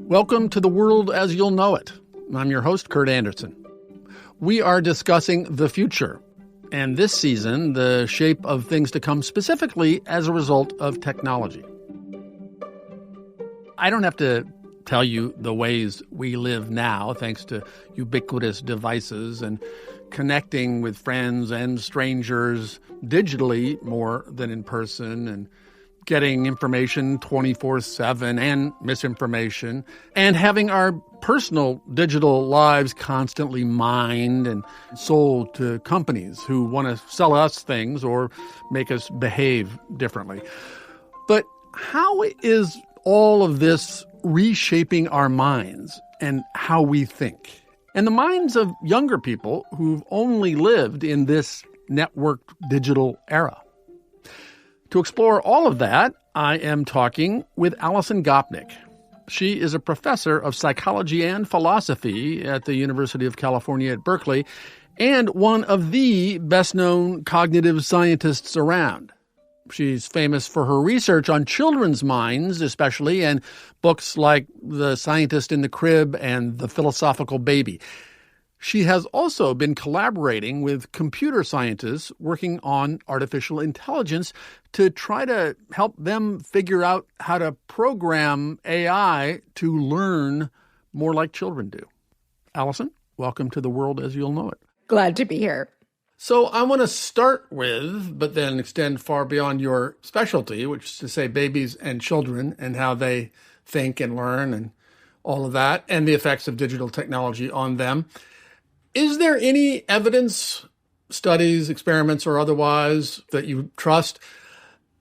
Welcome to The World as You'll Know It. I'm your host, Kurt Andersen. We are discussing the future, and this season, the shape of things to come specifically as a result of technology. I don't have to tell you the ways we live now, thanks to ubiquitous devices and connecting with friends and strangers digitally more than in person, and getting information 24/7 and misinformation, and having our personal digital lives constantly mined and sold to companies who want to sell us things or make us behave differently. But how is all of this reshaping our minds and how we think? And the minds of younger people who've only lived in this networked digital era. To explore all of that, I am talking with Alison Gopnik. She is a professor of psychology and philosophy at the University of California at Berkeley and one of the best-known cognitive scientists around. She's famous for her research on children's minds, especially, and books like The Scientist in the Crib and The Philosophical Baby. She has also been collaborating with computer scientists working on artificial intelligence to try to help them figure out how to program AI to learn more like children do. Alison, welcome to The World as You'll Know It. Glad to be here. So I want to start with, but then extend far beyond your specialty, which is to say babies and children and how they think and learn and all of that, and the effects of digital technology on them. Is there any evidence, studies, experiments, or otherwise that you trust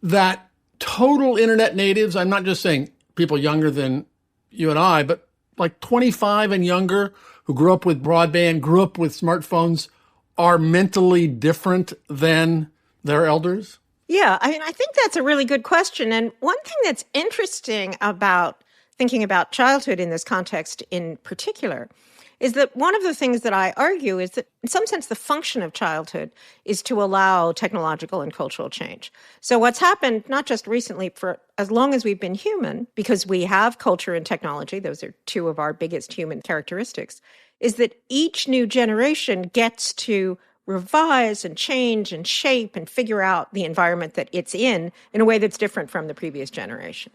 that total internet natives, I'm not just saying people younger than you and I, but like 25 and younger who grew up with broadband, grew up with smartphones, are mentally different than their elders? Yeah, I think that's a really good question. And one thing that's interesting about thinking about childhood in this context in particular is that one of the things that I argue is that in some sense the function of childhood is to allow technological and cultural change. So what's happened, not just recently, for as long as we've been human, because we have culture and technology, those are two of our biggest human characteristics, is that each new generation gets to revise and change and shape and figure out the environment that it's in a way that's different from the previous generation.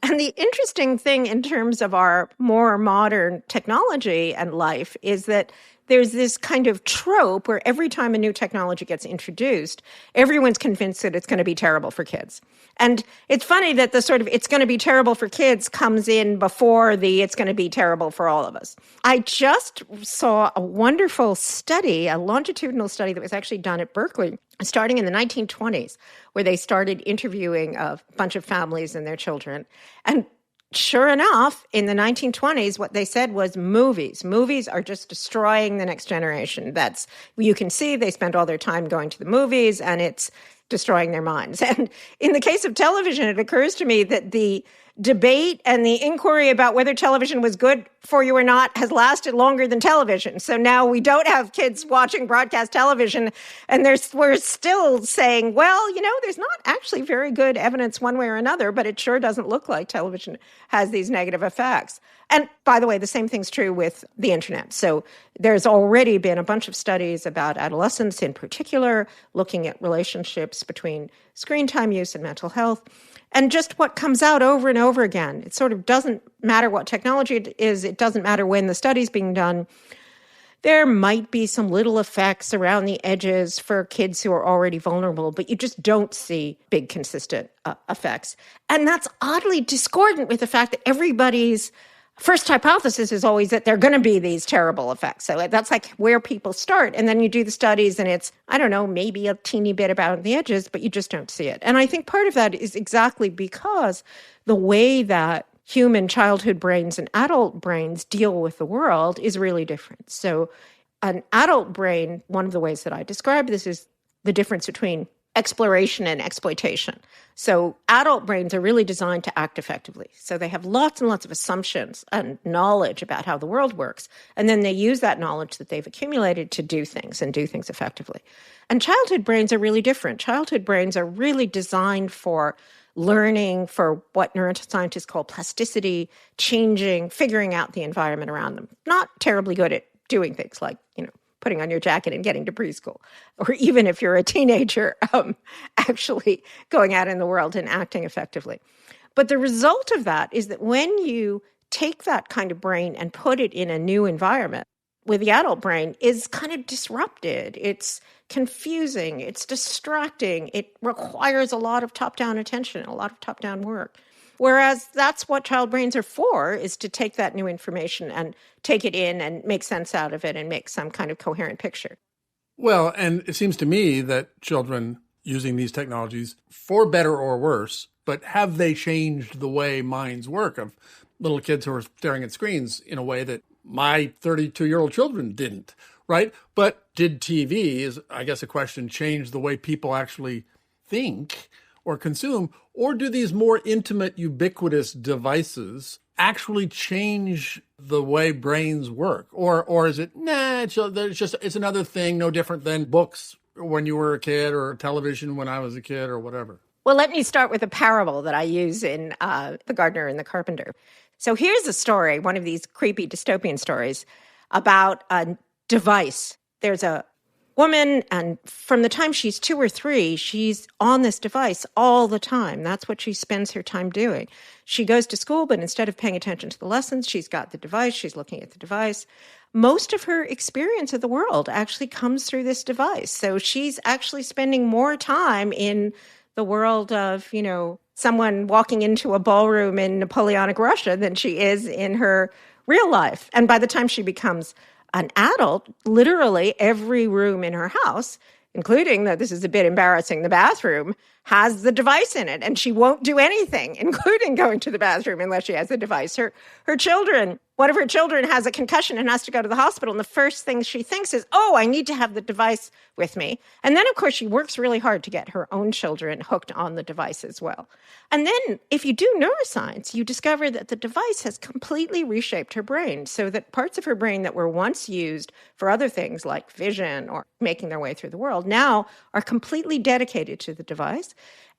And the interesting thing in terms of our more modern technology and life is that there's this kind of trope where every time a new technology gets introduced, everyone's convinced that it's going to be terrible for kids. And it's funny that the sort of it's going to be terrible for kids comes in before the it's going to be terrible for all of us. I just saw a wonderful study, a longitudinal study that was actually done at Berkeley, starting in the 1920s, where they started interviewing a bunch of families and their children. And sure enough, in the 1920s, what they said was movies. Movies are just destroying the next generation. That's, you can see they spend all their time going to the movies and it's destroying their minds. And in the case of television, it occurs to me that the debate and the inquiry about whether television was good for you or not has lasted longer than television. So now we don't have kids watching broadcast television, and we're still saying, well, there's not actually very good evidence one way or another, but it sure doesn't look like television has these negative effects. And by the way, the same thing's true with the internet. So there's already been a bunch of studies about adolescents in particular, looking at relationships between screen time use and mental health. And just what comes out over and over again, it sort of doesn't matter what technology it is, it doesn't matter when the study's being done. There might be some little effects around the edges for kids who are already vulnerable, but you just don't see big consistent effects. And that's oddly discordant with the fact that everybody's first hypothesis is always that there are going to be these terrible effects. So that's like where people start. And then you do the studies and it's, I don't know, maybe a teeny bit about the edges, but you just don't see it. And I think part of that is exactly because the way that human childhood brains and adult brains deal with the world is really different. So an adult brain, one of the ways that I describe this is the difference between exploration and exploitation. So adult brains are really designed to act effectively. So they have lots and lots of assumptions and knowledge about how the world works. And then they use that knowledge that they've accumulated to do things and do things effectively. And childhood brains are really different. Childhood brains are really designed for learning for what neuroscientists call plasticity, changing, figuring out the environment around them. Not terribly good at doing things like, putting on your jacket and getting to preschool, or even if you're a teenager, actually going out in the world and acting effectively. But the result of that is that when you take that kind of brain and put it in a new environment, with the adult brain is kind of disrupted. It's confusing. It's distracting. It requires a lot of top-down attention, a lot of top-down work. Whereas that's what child brains are for, is to take that new information and take it in and make sense out of it and make some kind of coherent picture. Well, and it seems to me that children using these technologies, for better or worse, but have they changed the way minds work of little kids who are staring at screens in a way that my 32-year-old children didn't, right? But did TV, is I guess a question, change the way people actually think or consume? Or do these more intimate, ubiquitous devices actually change the way brains work? Or is it, it's another thing, no different than books when you were a kid or television when I was a kid or whatever? Well, let me start with a parable that I use in The Gardener and the Carpenter. So here's a story, one of these creepy dystopian stories about a device. There's a woman, and from the time she's 2 or 3, she's on this device all the time. That's what she spends her time doing. She goes to school, but instead of paying attention to the lessons, she's got the device, she's looking at the device. Most of her experience of the world actually comes through this device. So she's actually spending more time in the world of, someone walking into a ballroom in Napoleonic Russia than she is in her real life. And by the time she becomes an adult, literally every room in her house, including, though this is a bit embarrassing, the bathroom, has the device in it. And she won't do anything, including going to the bathroom, unless she has the device. Her children, one of her children has a concussion and has to go to the hospital. And the first thing she thinks is, I need to have the device with me. And then, of course, she works really hard to get her own children hooked on the device as well. And then if you do neuroscience, you discover that the device has completely reshaped her brain, so that parts of her brain that were once used for other things like vision or making their way through the world now are completely dedicated to the device.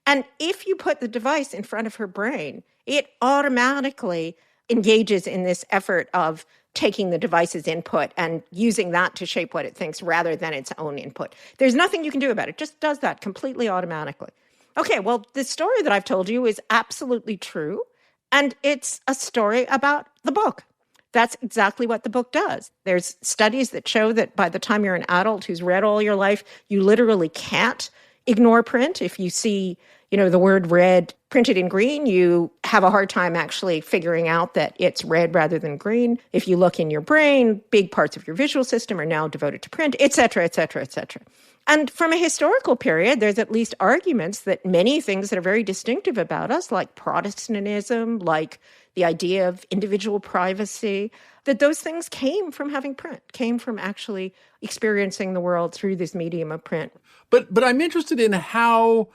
And if you put the device in front of her brain, it automatically engages in this effort of taking the device's input and using that to shape what it thinks rather than its own input. There's nothing you can do about it. It just does that completely automatically. Okay, well, the story that I've told you is absolutely true, and it's a story about the book. That's exactly what the book does. There's studies that show that by the time you're an adult who's read all your life, you literally can't ignore print. If you see, the word red printed in green, you have a hard time actually figuring out that it's red rather than green. If you look in your brain, big parts of your visual system are now devoted to print, et cetera, et cetera, et cetera. And from a historical period, there's at least arguments that many things that are very distinctive about us, like Protestantism, like the idea of individual privacy, that those things came from having print, came from actually experiencing the world through this medium of print. But I'm interested in how,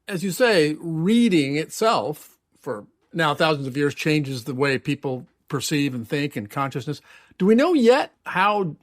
as you say, reading itself for now thousands of years changes the way people perceive and think and consciousness. Do we know yet how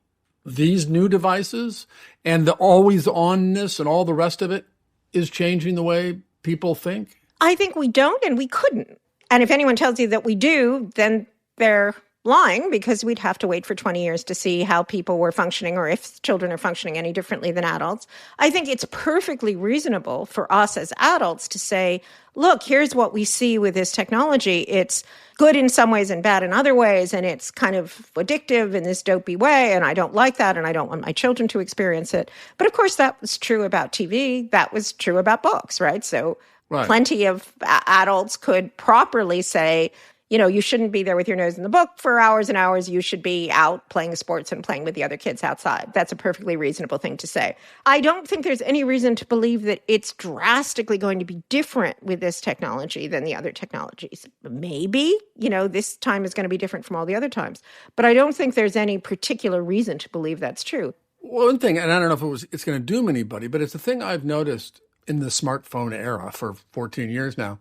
these new devices and the always-onness and all the rest of it is changing the way people think? I think we don't, and we couldn't. And if anyone tells you that we do, then they're lying, because we'd have to wait for 20 years to see how people were functioning or if children are functioning any differently than adults. I think it's perfectly reasonable for us as adults to say, look, here's what we see with this technology. It's good in some ways and bad in other ways, and it's kind of addictive in this dopey way, and I don't like that, and I don't want my children to experience it. But of course, that was true about TV. That was true about books, right? So plenty of adults could properly say, you shouldn't be there with your nose in the book for hours and hours. You should be out playing sports and playing with the other kids outside. That's a perfectly reasonable thing to say. I don't think there's any reason to believe that it's drastically going to be different with this technology than the other technologies. Maybe, this time is going to be different from all the other times. But I don't think there's any particular reason to believe that's true. One thing, and I don't know if it's going to doom anybody, but it's a thing I've noticed in the smartphone era for 14 years now.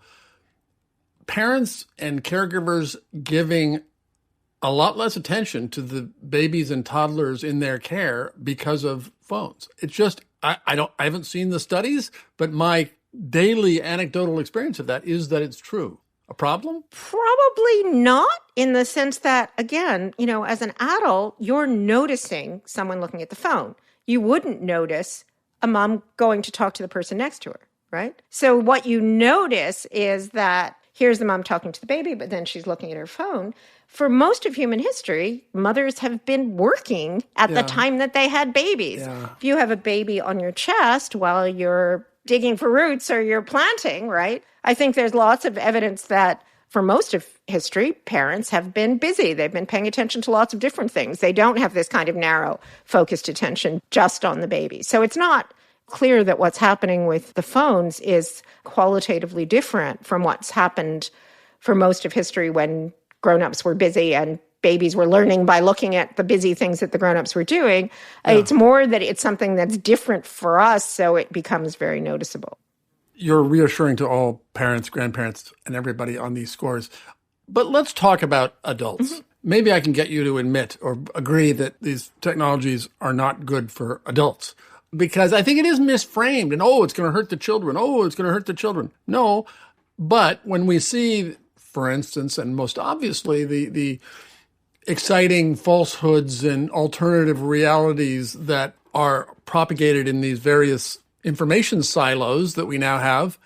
Parents and caregivers giving a lot less attention to the babies and toddlers in their care because of phones. It's just, I haven't seen the studies, but my daily anecdotal experience of that is that it's true. A problem? Probably not, in the sense that, again, as an adult, you're noticing someone looking at the phone. You wouldn't notice a mom going to talk to the person next to her, right? So what you notice is that here's the mom talking to the baby, but then she's looking at her phone. For most of human history, mothers have been working at the time that they had babies. Yeah. If you have a baby on your chest while you're digging for roots or you're planting, right? I think there's lots of evidence that for most of history, parents have been busy. They've been paying attention to lots of different things. They don't have this kind of narrow, focused attention just on the baby. So it's not clear that what's happening with the phones is qualitatively different from what's happened for most of history when grown-ups were busy and babies were learning by looking at the busy things that the grown-ups were doing. Yeah. It's more that it's something that's different for us, so it becomes very noticeable. You're reassuring to all parents, grandparents, and everybody on these scores. But let's talk about adults. Mm-hmm. Maybe I can get you to admit or agree that these technologies are not good for adults. Because I think it is misframed. And, it's going to hurt the children. It's going to hurt the children. No, but when we see, for instance, and most obviously, the exciting falsehoods and alternative realities that are propagated in these various information silos that we now have,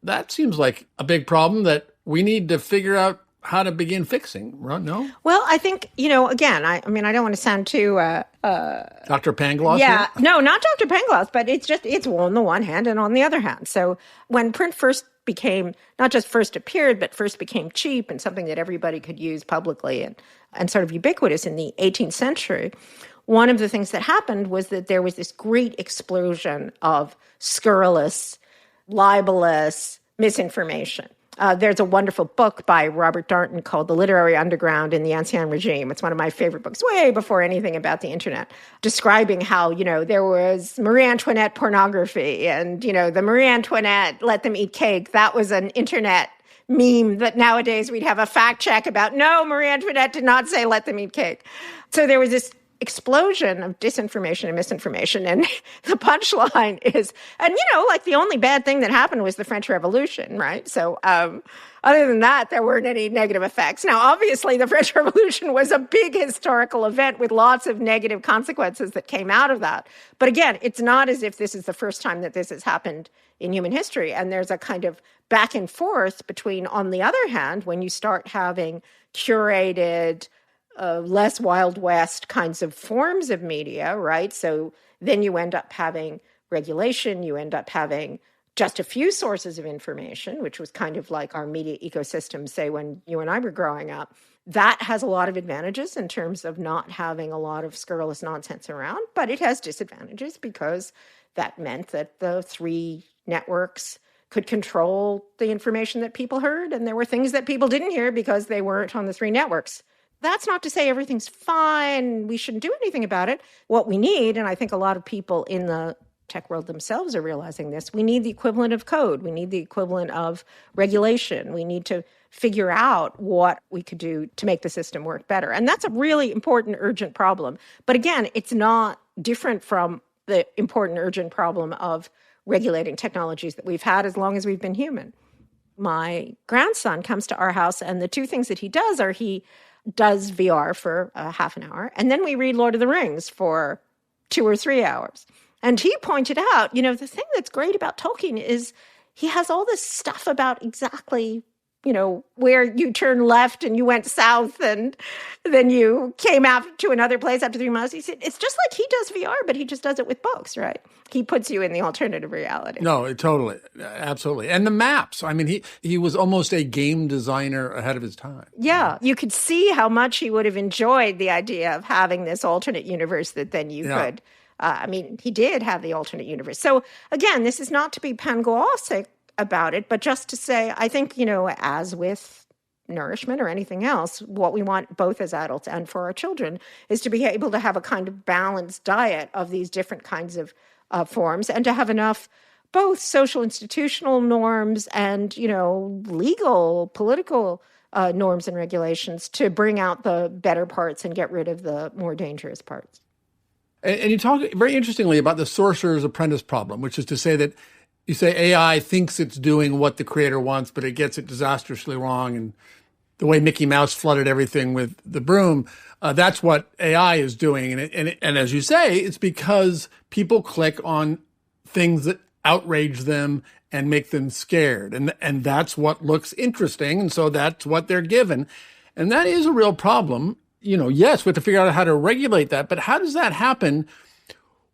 that seems like a big problem that we need to figure out how to begin fixing, right? No? Well, I think, again, I don't want to sound too... Dr. Pangloss? Yeah, no, not Dr. Pangloss, but it's on the one hand and on the other hand. So when print first became, not just first appeared, but first became cheap and something that everybody could use publicly and sort of ubiquitous in the 18th century, one of the things that happened was that there was this great explosion of scurrilous, libelous misinformation. There's a wonderful book by Robert Darnton called The Literary Underground in the Ancien Regime. It's one of my favorite books, way before anything about the internet, describing how, there was Marie Antoinette pornography and, the Marie Antoinette let them eat cake. That was an internet meme that nowadays we'd have a fact check about. No, Marie Antoinette did not say let them eat cake. So there was this explosion of disinformation and misinformation. And the punchline is, and the only bad thing that happened was the French Revolution, right? So other than that, there weren't any negative effects. Now, obviously, the French Revolution was a big historical event with lots of negative consequences that came out of that. But again, it's not as if this is the first time that this has happened in human history. And there's a kind of back and forth between, on the other hand, when you start having curated, less Wild West kinds of forms of media, right? So then you end up having regulation, you end up having just a few sources of information, which was kind of like our media ecosystem, say, when you and I were growing up. That has a lot of advantages in terms of not having a lot of scurrilous nonsense around, but it has disadvantages because that meant that the three networks could control the information that people heard, and there were things that people didn't hear because they weren't on the three networks. That's not to say everything's fine, we shouldn't do anything about it. What we need, and I think a lot of people in the tech world themselves are realizing this, we need the equivalent of code. We need the equivalent of regulation. We need to figure out what we could do to make the system work better. And that's a really important, urgent problem. But again, it's not different from the important, urgent problem of regulating technologies that we've had as long as we've been human. My grandson comes to our house, and the two things that he does are he does VR for half an hour, and then we read Lord of the Rings for 2 or 3 hours. And he pointed out, the thing that's great about Tolkien is he has all this stuff about exactly, where you turn left and you went south and then you came out to another place after 3 miles. He said, it's just like he does VR, but he just does it with books, right? He puts you in the alternative reality. No, totally. Absolutely. And the maps. I mean, he was almost a game designer ahead of his time. Yeah. You could see how much he would have enjoyed the idea of having this alternate universe that then you could. He did have the alternate universe. So again, this is not to be panglossic about it, but just to say, I think, as with nourishment or anything else, what we want both as adults and for our children is to be able to have a kind of balanced diet of these different kinds of forms and to have enough both social institutional norms and, legal, political norms and regulations to bring out the better parts and get rid of the more dangerous parts. And you talk very interestingly about the Sorcerers Apprentice problem, which is to say that You say AI thinks it's doing what the creator wants, but it gets it disastrously wrong. And the way Mickey Mouse flooded everything with the broom, that's what AI is doing. And as you say, it's because people click on things that outrage them and make them scared. And that's what looks interesting. And so that's what they're given. And that is a real problem. Yes, we have to figure out how to regulate that. But how does that happen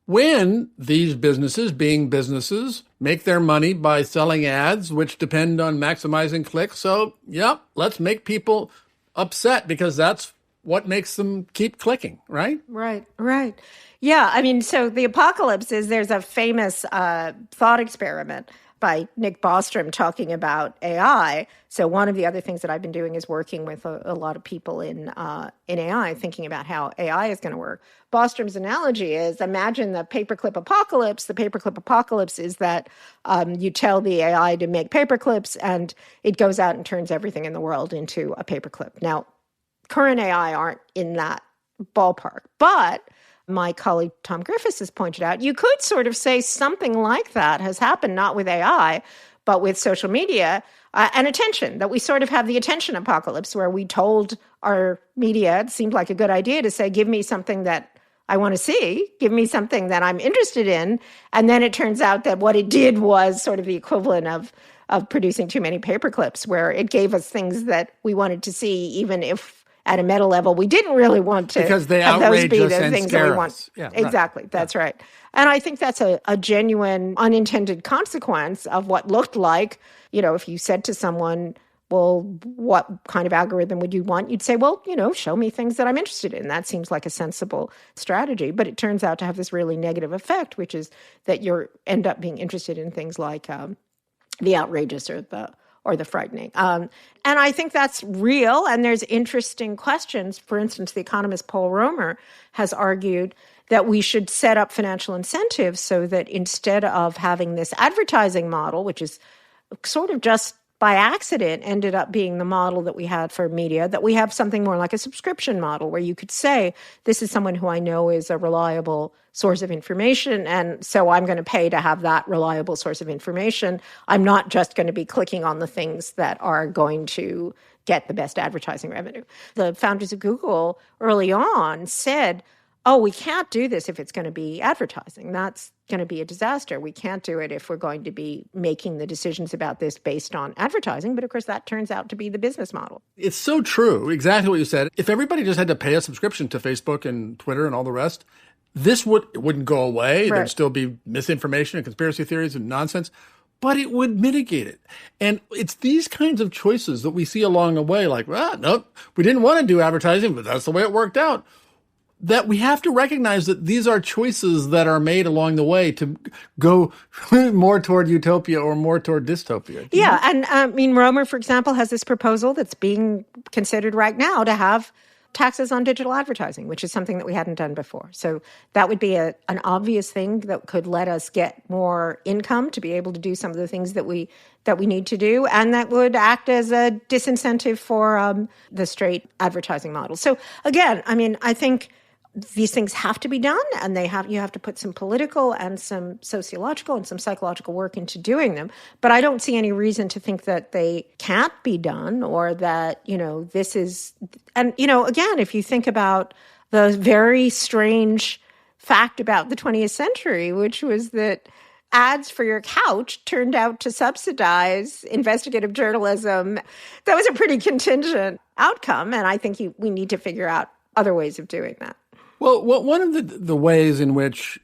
when these businesses, being businesses, make their money by selling ads, which depend on maximizing clicks? So, let's make people upset because that's what makes them keep clicking, right? Right. Yeah, I mean, so the apocalypse there's a famous thought experiment by Nick Bostrom talking about AI. So one of the other things that I've been doing is working with a lot of people in AI, thinking about how AI is going to work. Bostrom's analogy is, imagine the paperclip apocalypse. The paperclip apocalypse is that you tell the AI to make paperclips, and it goes out and turns everything in the world into a paperclip. Now, current AI aren't in that ballpark, but my colleague Tom Griffiths has pointed out, you could sort of say something like that has happened, not with AI, but with social media and attention, that we sort of have the attention apocalypse where we told our media, it seemed like a good idea to say, give me something that I want to see, give me something that I'm interested in. And then it turns out that what it did was sort of the equivalent of producing too many paper clips, where it gave us things that we wanted to see, even if at a meta level, we didn't really want to because they have those be outrage the us and things that we scare want. us. Yeah, exactly. right. That's right. And I think that's a genuine unintended consequence of what looked like, if you said to someone, well, what kind of algorithm would you want? You'd say, well, show me things that I'm interested in. That seems like a sensible strategy. But it turns out to have this really negative effect, which is that you end up being interested in things like the outrageous or the frightening. And I think that's real, and there's interesting questions. For instance, the economist Paul Romer has argued that we should set up financial incentives so that instead of having this advertising model, which is sort of just by accident ended up being the model that we had for media, that we have something more like a subscription model where you could say, this is someone who I know is a reliable source of information, and so I'm going to pay to have that reliable source of information. I'm not just going to be clicking on the things that are going to get the best advertising revenue. The founders of Google early on said, oh, we can't do this if it's going to be advertising. That's going to be a disaster. We can't do it if we're going to be making the decisions about this based on advertising. But of course, that turns out to be the business model. It's so true. Exactly what you said. If everybody just had to pay a subscription to Facebook and Twitter and all the rest, this wouldn't go away. Right. There'd still be misinformation and conspiracy theories and nonsense, but it would mitigate it. And it's these kinds of choices that we see along the way, like, well, nope, we didn't want to do advertising, but that's the way it worked out. That we have to recognize that these are choices that are made along the way to go more toward utopia or more toward dystopia. Yeah. And I mean, Romer, for example, has this proposal that's being considered right now to have taxes on digital advertising, which is something that we hadn't done before. So that would be an obvious thing that could let us get more income to be able to do some of the things that we need to do, and that would act as a disincentive for the straight advertising model. So again, I mean, I think these things have to be done, and you have to put some political and some sociological and some psychological work into doing them. But I don't see any reason to think that they can't be done, or that, this is, and, again, if you think about the very strange fact about the 20th century, which was that ads for your couch turned out to subsidize investigative journalism, that was a pretty contingent outcome. And I think we need to figure out other ways of doing that. Well, one of the ways in which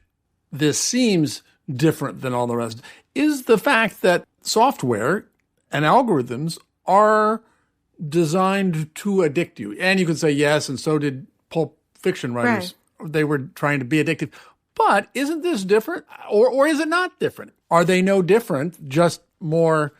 this seems different than all the rest is the fact that software and algorithms are designed to addict you. And you could say, yes, and so did pulp fiction writers. Right. They were trying to be addictive. But isn't this different? Or is it not different? Are they no different, just more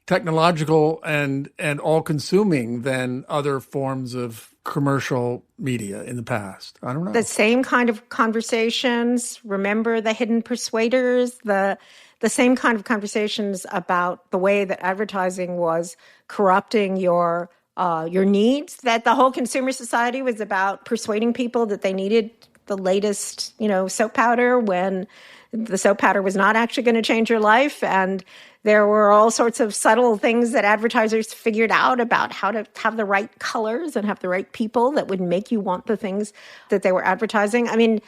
technological and all-consuming than other forms of commercial media in the past? I don't know. The same kind of conversations. Remember the hidden persuaders, the same kind of conversations about the way that advertising was corrupting your needs, that the whole consumer society was about persuading people that they needed the latest, soap powder, when the soap powder was not actually going to change your life. And there were all sorts of subtle things that advertisers figured out about how to have the right colors and have the right people that would make you want the things that they were advertising. I mean,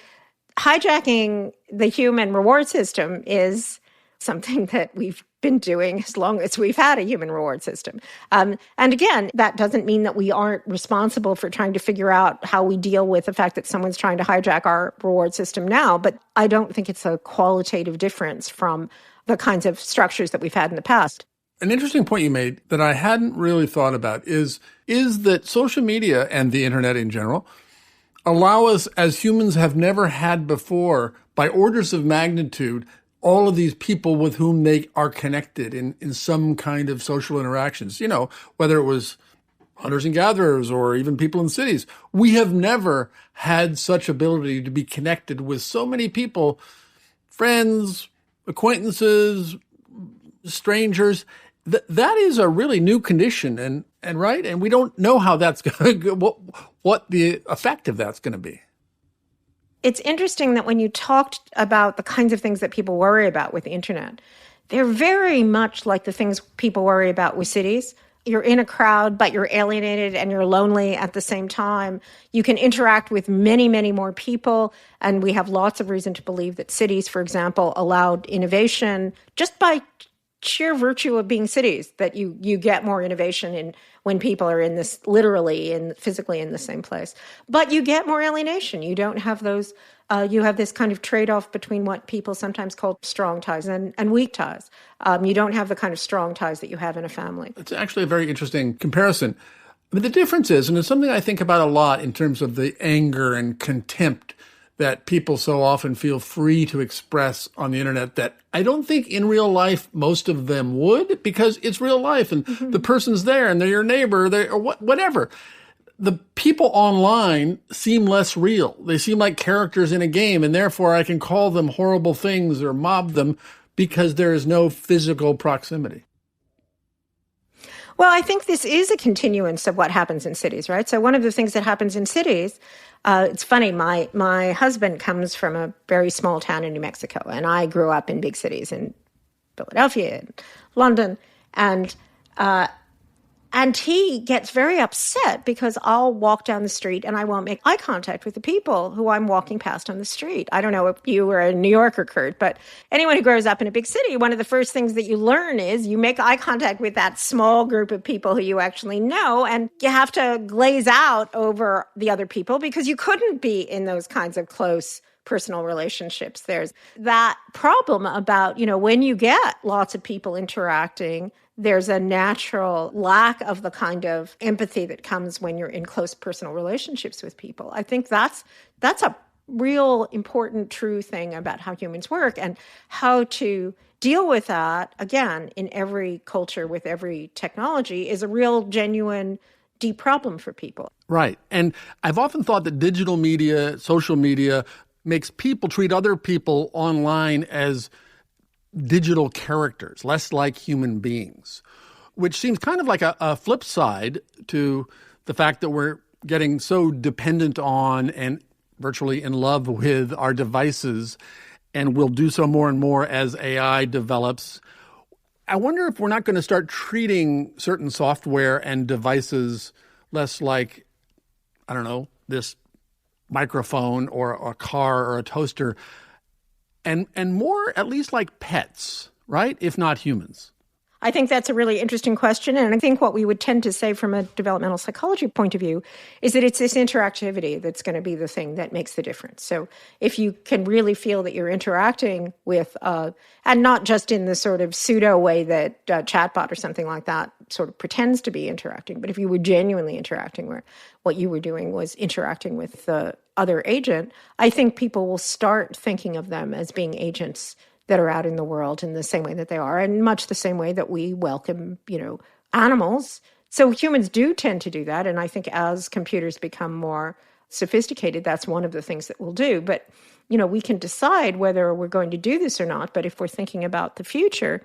hijacking the human reward system is something that we've been doing as long as we've had a human reward system. And again, that doesn't mean that we aren't responsible for trying to figure out how we deal with the fact that someone's trying to hijack our reward system now. But I don't think it's a qualitative difference from the kinds of structures that we've had in the past. An interesting point you made that I hadn't really thought about is that social media and the internet in general allow us, as humans have never had before, by orders of magnitude, all of these people with whom they are connected in some kind of social interactions, whether it was hunters and gatherers or even people in cities. We have never had such ability to be connected with so many people, friends, acquaintances, strangers. That is a really new condition and right. And we don't know how that's going to go, what the effect of that's going to be. It's interesting that when you talked about the kinds of things that people worry about with the internet, they're very much like the things people worry about with cities. You're in a crowd, but you're alienated and you're lonely at the same time. You can interact with many, many more people. And we have lots of reason to believe that cities, for example, allowed innovation just by sheer virtue of being cities, that you get more innovation in when people are in this literally and physically in the same place. But you get more alienation. You don't have those, you have this kind of trade-off between what people sometimes call strong ties and weak ties. You don't have the kind of strong ties that you have in a family. It's actually a very interesting comparison. But the difference is, and it's something I think about a lot in terms of the anger and contempt that people so often feel free to express on the internet, that I don't think in real life most of them would, because it's real life and the person's there and they're your neighbor, or whatever. The people online seem less real. They seem like characters in a game, and therefore I can call them horrible things or mob them because there is no physical proximity. Well, I think this is a continuance of what happens in cities, right? So one of the things that happens in cities, it's funny, my husband comes from a very small town in New Mexico, and I grew up in big cities in Philadelphia and London, and he gets very upset because I'll walk down the street and I won't make eye contact with the people who I'm walking past on the street. I don't know if you were a New Yorker, Kurt, but anyone who grows up in a big city, one of the first things that you learn is you make eye contact with that small group of people who you actually know, and you have to glaze out over the other people because you couldn't be in those kinds of close personal relationships. There's that problem about, when you get lots of people interacting, there's a natural lack of the kind of empathy that comes when you're in close personal relationships with people. I think that's a real important, true thing about how humans work, and how to deal with that, again, in every culture with every technology is a real, genuine, deep problem for people. Right. And I've often thought that digital media, social media, makes people treat other people online as digital characters, less like human beings, which seems kind of like a flip side to the fact that we're getting so dependent on and virtually in love with our devices, and we'll do so more and more as AI develops. I wonder if we're not going to start treating certain software and devices less like, I don't know, this microphone or a car or a toaster, and more at least like pets, right? If not humans. I think that's a really interesting question. And I think what we would tend to say from a developmental psychology point of view is that it's this interactivity that's going to be the thing that makes the difference. So if you can really feel that you're interacting with, and not just in the sort of pseudo way that chatbot or something like that sort of pretends to be interacting, but if you were genuinely interacting, where what you were doing was interacting with the other agent, I think people will start thinking of them as being agents that are out in the world in the same way that they are, and much the same way that we welcome, animals. So humans do tend to do that, and I think as computers become more sophisticated, that's one of the things that we'll do. But, we can decide whether we're going to do this or not, but if we're thinking about the future,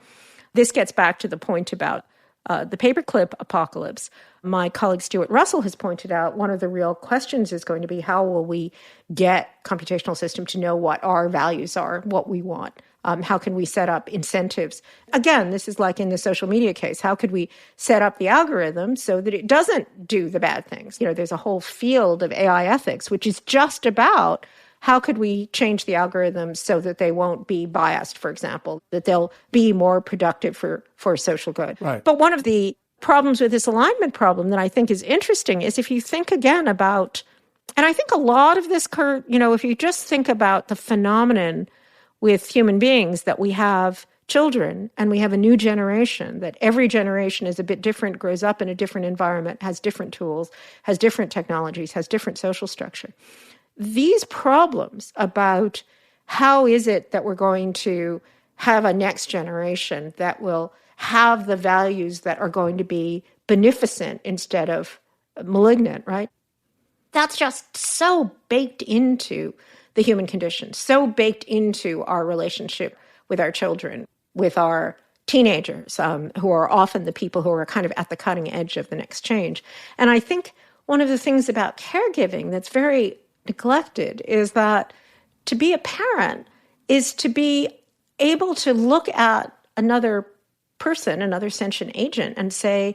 this gets back to the point about the paperclip apocalypse, my colleague Stuart Russell has pointed out one of the real questions is going to be how will we get computational system to know what our values are, what we want? How can we set up incentives? Again, this is like in the social media case. How could we set up the algorithm so that it doesn't do the bad things? There's a whole field of AI ethics, which is just about how could we change the algorithms so that they won't be biased, for example, that they'll be more productive for social good. Right. But one of the problems with this alignment problem that I think is interesting is if you think again about, and I think a lot of this, if you just think about the phenomenon with human beings that we have children and we have a new generation, that every generation is a bit different, grows up in a different environment, has different tools, has different technologies, has different social structure. These problems about how is it that we're going to have a next generation that will have the values that are going to be beneficent instead of malignant, right? That's just so baked into the human condition, so baked into our relationship with our children, with our teenagers, who are often the people who are kind of at the cutting edge of the next change. And I think one of the things about caregiving that's very neglected is that to be a parent is to be able to look at another person, another sentient agent, and say,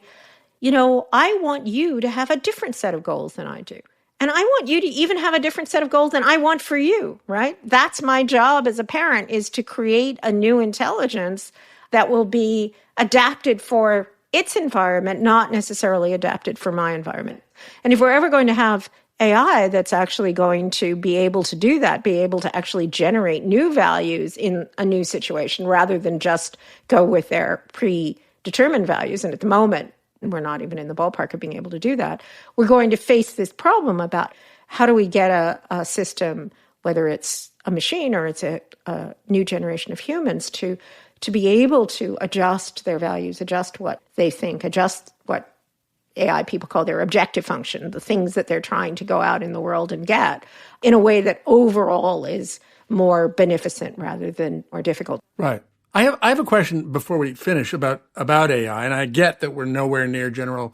I want you to have a different set of goals than I do. And I want you to even have a different set of goals than I want for you, right? That's my job as a parent, is to create a new intelligence that will be adapted for its environment, not necessarily adapted for my environment. And if we're ever going to have AI that's actually going to be able to do that, be able to actually generate new values in a new situation rather than just go with their predetermined values, and at the moment, we're not even in the ballpark of being able to do that, we're going to face this problem about how do we get a system, whether it's a machine or it's a new generation of humans, to be able to adjust their values, adjust what they think, adjust what AI people call their objective function, the things that they're trying to go out in the world and get, in a way that overall is more beneficent rather than more difficult. Right. I have a question before we finish about AI, and I get that we're nowhere near general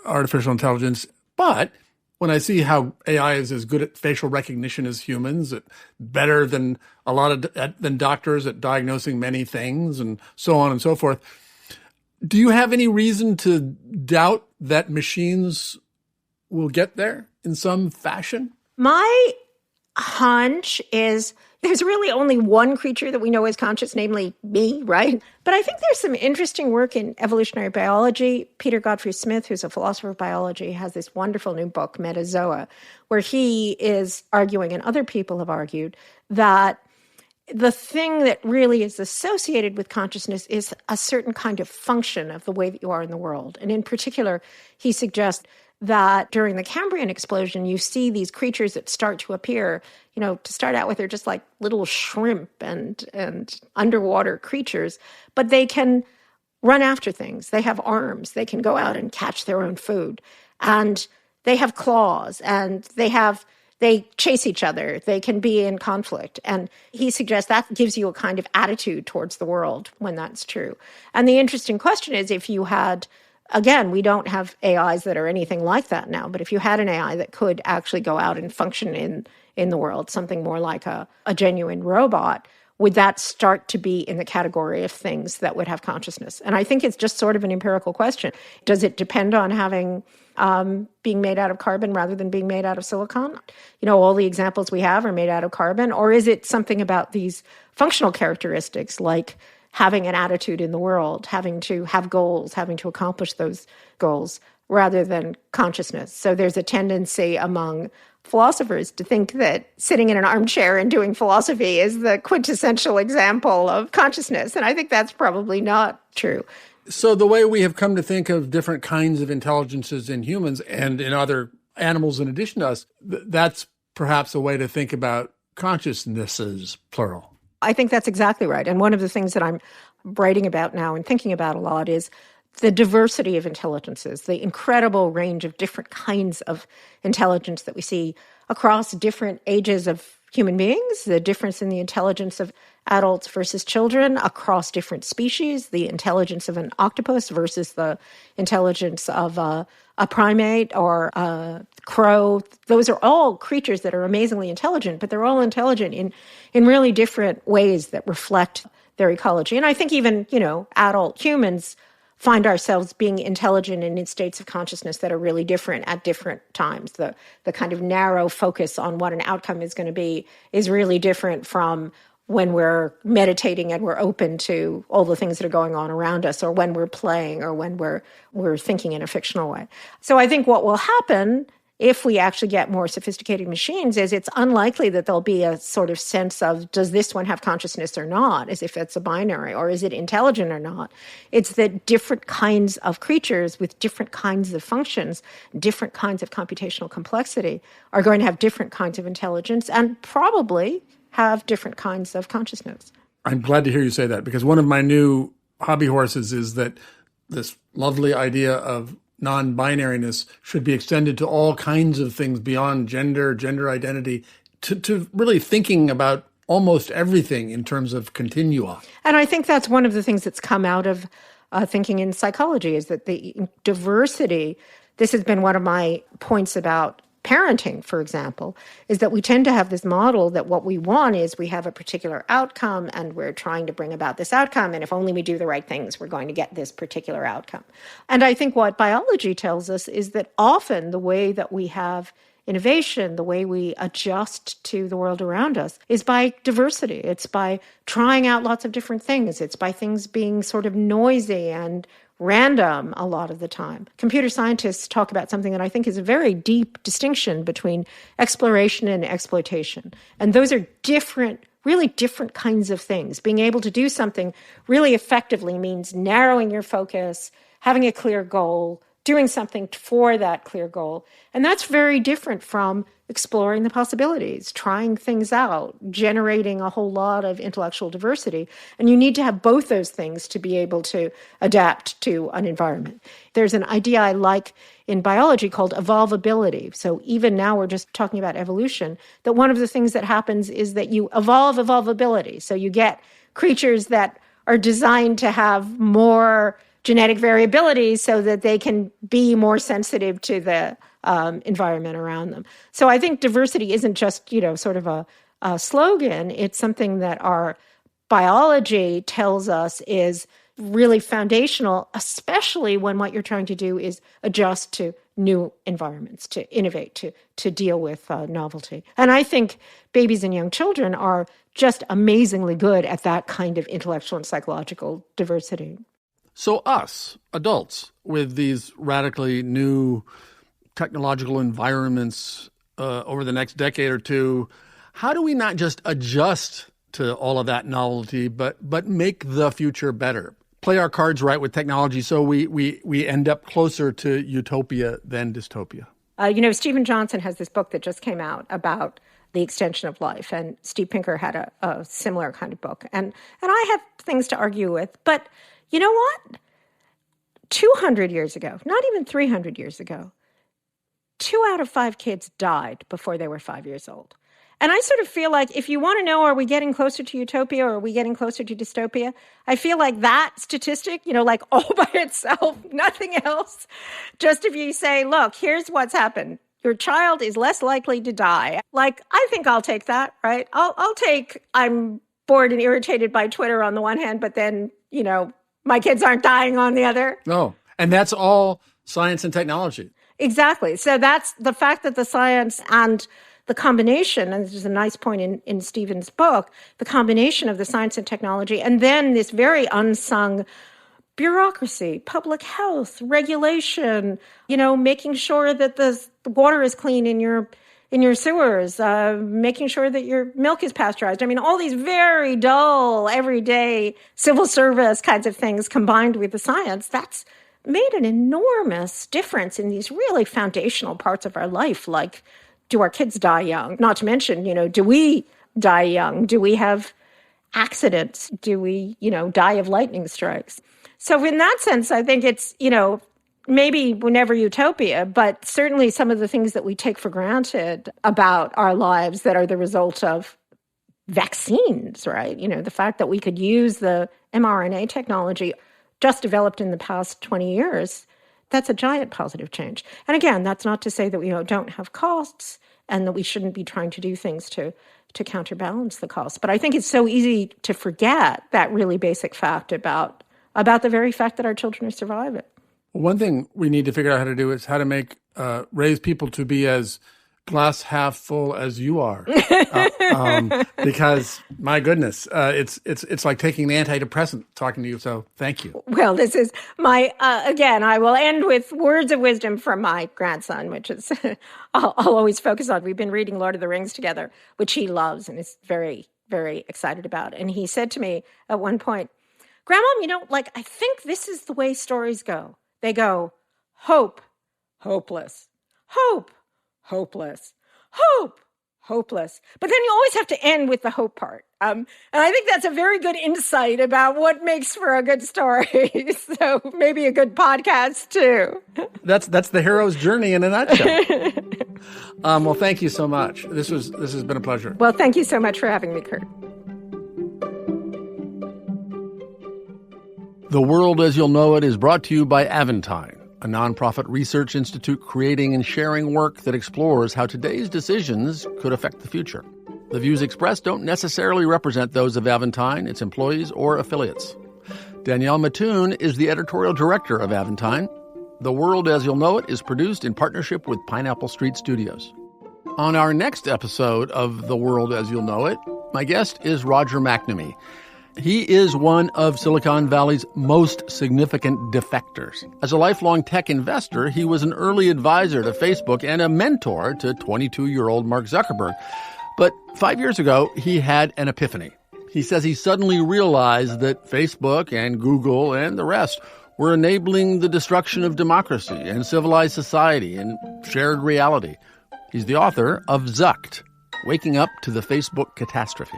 artificial intelligence, but when I see how AI is as good at facial recognition as humans, better than a lot of than doctors at diagnosing many things, and so on and so forth, do you have any reason to doubt that machines will get there in some fashion? My hunch is there's really only one creature that we know is conscious, namely me, right? But I think there's some interesting work in evolutionary biology. Peter Godfrey Smith, who's a philosopher of biology, has this wonderful new book, Metazoa, where he is arguing, and other people have argued, that the thing that really is associated with consciousness is a certain kind of function of the way that you are in the world. And in particular, he suggests that during the Cambrian explosion, you see these creatures that start to appear, to start out with, they're just like little shrimp and underwater creatures, but they can run after things. They have arms. They can go out and catch their own food. And they have claws, and they chase each other. They can be in conflict. And he suggests that gives you a kind of attitude towards the world when that's true. And the interesting question is, if you had, again, we don't have AIs that are anything like that now, but if you had an AI that could actually go out and function in the world, something more like a genuine robot, would that start to be in the category of things that would have consciousness? And I think it's just sort of an empirical question. Does it depend on having being made out of carbon rather than being made out of silicon? All the examples we have are made out of carbon. Or is it something about these functional characteristics, like having an attitude in the world, having to have goals, having to accomplish those goals, rather than consciousness? So there's a tendency among philosophers to think that sitting in an armchair and doing philosophy is the quintessential example of consciousness. And I think that's probably not true. So the way we have come to think of different kinds of intelligences in humans and in other animals in addition to us, that's perhaps a way to think about consciousnesses, plural. I think that's exactly right. And one of the things that I'm writing about now and thinking about a lot is the diversity of intelligences, the incredible range of different kinds of intelligence that we see across different ages of human beings, the difference in the intelligence of adults versus children across different species, the intelligence of an octopus versus the intelligence of a primate or a crow. Those are all creatures that are amazingly intelligent, but they're all intelligent in really different ways that reflect their ecology. And I think even, adult humans find ourselves being intelligent and in states of consciousness that are really different at different times. The kind of narrow focus on what an outcome is going to be is really different from when we're meditating and we're open to all the things that are going on around us, or when we're playing, or when we're thinking in a fictional way. So I think what will happen if we actually get more sophisticated machines is it's unlikely that there'll be a sort of sense of, does this one have consciousness or not, as if it's a binary, or is it intelligent or not? It's that different kinds of creatures with different kinds of functions, different kinds of computational complexity are going to have different kinds of intelligence and probably have different kinds of consciousness. I'm glad to hear you say that, because one of my new hobby horses is that this lovely idea of non-binariness should be extended to all kinds of things beyond gender identity, to really thinking about almost everything in terms of continua. And I think that's one of the things that's come out of thinking in psychology, is that the diversity, this has been one of my points about parenting, for example, is that we tend to have this model that what we want is we have a particular outcome and we're trying to bring about this outcome. And if only we do the right things, we're going to get this particular outcome. And I think what biology tells us is that often the way that we have innovation, the way we adjust to the world around us, is by diversity. It's by trying out lots of different things. It's by things being sort of noisy and random a lot of the time. Computer scientists talk about something that I think is a very deep distinction between exploration and exploitation. And those are different, really different kinds of things. Being able to do something really effectively means narrowing your focus, having a clear goal, doing something for that clear goal. And that's very different from exploring the possibilities, trying things out, generating a whole lot of intellectual diversity. And you need to have both those things to be able to adapt to an environment. There's an idea I like in biology called evolvability. So even now we're just talking about evolution, that one of the things that happens is that you evolve evolvability. So you get creatures that are designed to have more genetic variability so that they can be more sensitive to the environment around them. So I think diversity isn't just, sort of a slogan. It's something that our biology tells us is really foundational, especially when what you're trying to do is adjust to new environments, to innovate, to deal with novelty. And I think babies and young children are just amazingly good at that kind of intellectual and psychological diversity. So us, adults, with these radically new technological environments over the next decade or two, how do we not just adjust to all of that novelty, but make the future better? Play our cards right with technology so we end up closer to utopia than dystopia. Stephen Johnson has this book that just came out about the extension of life, and Steve Pinker had a similar kind of book. And I have things to argue with, but you know what? 200 years ago, not even 300 years ago, 2 out of 5 kids died before they were 5 years old. And I sort of feel like if you want to know, are we getting closer to utopia or are we getting closer to dystopia? I feel like that statistic, like all by itself, nothing else. Just if you say, look, here's what's happened. Your child is less likely to die. I think I'll take that, right? I'll take, I'm bored and irritated by Twitter on the one hand, but then, my kids aren't dying on the other. No. And that's all science and technology. Exactly. So that's the fact that the science and the combination, and this is a nice point in Stephen's book, the combination of the science and technology, and then this very unsung bureaucracy, public health, regulation, making sure that the water is clean in your sewers, making sure that your milk is pasteurized. I mean, all these very dull, everyday civil service kinds of things combined with the science, that's made an enormous difference in these really foundational parts of our life, like, do our kids die young? Not to mention, do we die young? Do we have accidents? Do we, die of lightning strikes? So in that sense, I think it's, maybe never utopia, but certainly some of the things that we take for granted about our lives that are the result of vaccines, right? The fact that we could use the mRNA technology just developed in the past 20 years, that's a giant positive change. And again, that's not to say that we don't have costs and that we shouldn't be trying to do things to counterbalance the costs. But I think it's so easy to forget that really basic fact about the very fact that our children are surviving. One thing we need to figure out how to do is how to raise people to be as glass half full as you are, because my goodness, it's like taking an antidepressant talking to you. So thank you. Well, this is my again. I will end with words of wisdom from my grandson, which is I'll always focus on. We've been reading Lord of the Rings together, which he loves and is very, very excited about. And he said to me at one point, "Grandma, I think this is the way stories go. They go hope, hopeless, hope." Hopeless, hope, hopeless. But then you always have to end with the hope part. And I think that's a very good insight about what makes for a good story. So maybe a good podcast too. That's the hero's journey in a nutshell. Well, thank you so much. This has been a pleasure. Well, thank you so much for having me, Kurt. The World as You'll Know It is brought to you by Aventine, a nonprofit research institute creating and sharing work that explores how today's decisions could affect the future. The views expressed don't necessarily represent those of Aventine, its employees, or affiliates. Danielle Mattoon is the editorial director of Aventine. The World as You'll Know It is produced in partnership with Pineapple Street Studios. On our next episode of The World as You'll Know It, my guest is Roger McNamee. He is one of Silicon Valley's most significant defectors. As a lifelong tech investor, he was an early advisor to Facebook and a mentor to 22-year-old Mark Zuckerberg. But 5 years ago, he had an epiphany. He says he suddenly realized that Facebook and Google and the rest were enabling the destruction of democracy and civilized society and shared reality. He's the author of Zucked, Waking Up to the Facebook Catastrophe.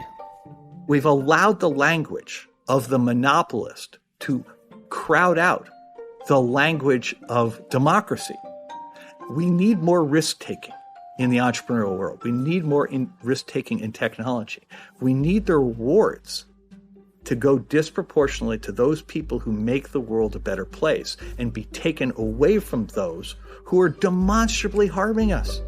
We've allowed the language of the monopolist to crowd out the language of democracy. We need more risk-taking in the entrepreneurial world. We need more risk-taking in technology. We need the rewards to go disproportionately to those people who make the world a better place and be taken away from those who are demonstrably harming us.